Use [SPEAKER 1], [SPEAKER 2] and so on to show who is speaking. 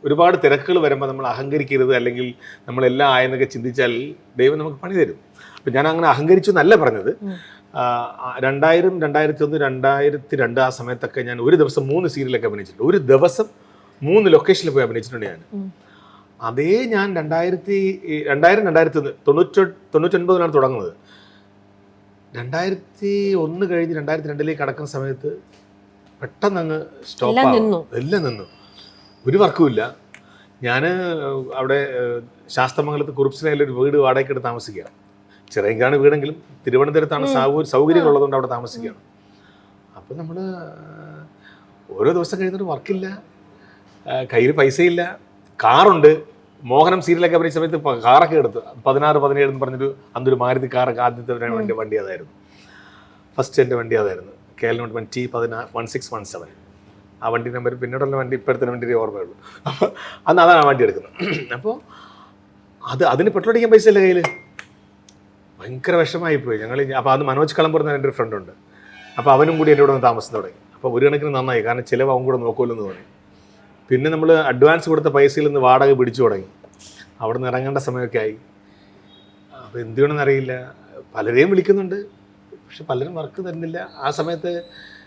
[SPEAKER 1] ഒരുപാട് തിരക്കുകൾ വരുമ്പോൾ നമ്മൾ അഹങ്കരിക്കരുത്, അല്ലെങ്കിൽ നമ്മളെല്ലാം ആയെന്നൊക്കെ ചിന്തിച്ചാൽ ദൈവം നമുക്ക് പണി തരും. അപ്പം ഞാൻ അങ്ങനെ അഹങ്കരിച്ചു എന്നല്ല പറഞ്ഞത്. 2000, 2001, 2002 ആ സമയത്തൊക്കെ ഞാൻ ഒരു ദിവസം 3 സീരിയലൊക്കെ അഭിനയിച്ചിട്ടുണ്ട്. ഒരു ദിവസം 3 ലൊക്കേഷനിൽ പോയി അഭിനയിച്ചിട്ടുണ്ട് ഞാൻ. അതേ ഞാൻ 2000, 99 തുടങ്ങുന്നത്. 2001 കഴിഞ്ഞ് 2002 കടക്കുന്ന സമയത്ത് പെട്ടെന്ന് അങ്ങ് സ്റ്റോപ്പ് ആകും. എല്ലാം നിന്നു, ഒരു വർക്കുമില്ല. ഞാൻ അവിടെ ശാസ്തമംഗലത്ത് കുറുപ്സിനയിലൊരു വീട് വാടകയ്ക്ക് എടുത്ത് താമസിക്കുകയാണ്. ചിറയൻകാണ് വീടെങ്കിലും തിരുവനന്തപുരത്താണ് സൗകര്യങ്ങളുള്ളതുകൊണ്ട് അവിടെ താമസിക്കുകയാണ്. അപ്പം നമ്മൾ ഓരോ ദിവസം കഴിയുന്നൊരു വർക്കില്ല, കയ്യിൽ പൈസയില്ല. കാറുണ്ട്, മോഹനം സീരിയലൊക്കെ അഭിനയിച്ച സമയത്ത് കാറൊക്കെ എടുത്ത് 16, 17 എന്ന് പറഞ്ഞൊരു അന്നൊരു മാരുതി കാറൊക്കെ ആദ്യത്തെ വണ്ടി അതായിരുന്നു. ഫസ്റ്റ് എൻ്റെ വണ്ടി അതായിരുന്നു, KL T1617. ആ വണ്ടി നമ്പർ പിന്നീടുള്ള വണ്ടി ഇപ്പോഴത്തെ വണ്ടി ഓർമ്മയുള്ളൂ. അപ്പോൾ അന്ന് അതാണ് ആ വണ്ടി എടുക്കുന്നത്. അപ്പോൾ അതിന് പെട്രോൾ അടിക്കാൻ പൈസ ഇല്ല കയ്യിൽ. ഭയങ്കര വിഷമമായിപ്പോയി ഞങ്ങൾ. അപ്പോൾ അത് മനോജ് കളമ്പൂർ എന്ന് എൻ്റെ ഒരു ഫ്രണ്ടുണ്ട്. അപ്പോൾ അവനും കൂടി എൻ്റെ കൂടെ ഒന്ന് താമസം തുടങ്ങി. അപ്പോൾ ഒരു കണക്കിന് നന്നായി, കാരണം ചിലവ് അവൻ കൂടെ നോക്കുമല്ലോ എന്ന് തോന്നി. പിന്നെ നമ്മൾ അഡ്വാൻസ് കൊടുത്ത പൈസയിൽ നിന്ന് വാടക പിടിച്ചു തുടങ്ങി. അവിടെ നിന്ന് ഇറങ്ങേണ്ട സമയമൊക്കെ ആയി. അപ്പോൾ എന്ത് ചെയ്യണമെന്ന് അറിയില്ല. പലരെയും വിളിക്കുന്നുണ്ട്, പക്ഷെ പലരും വർക്ക് തരുന്നില്ല. ആ സമയത്ത്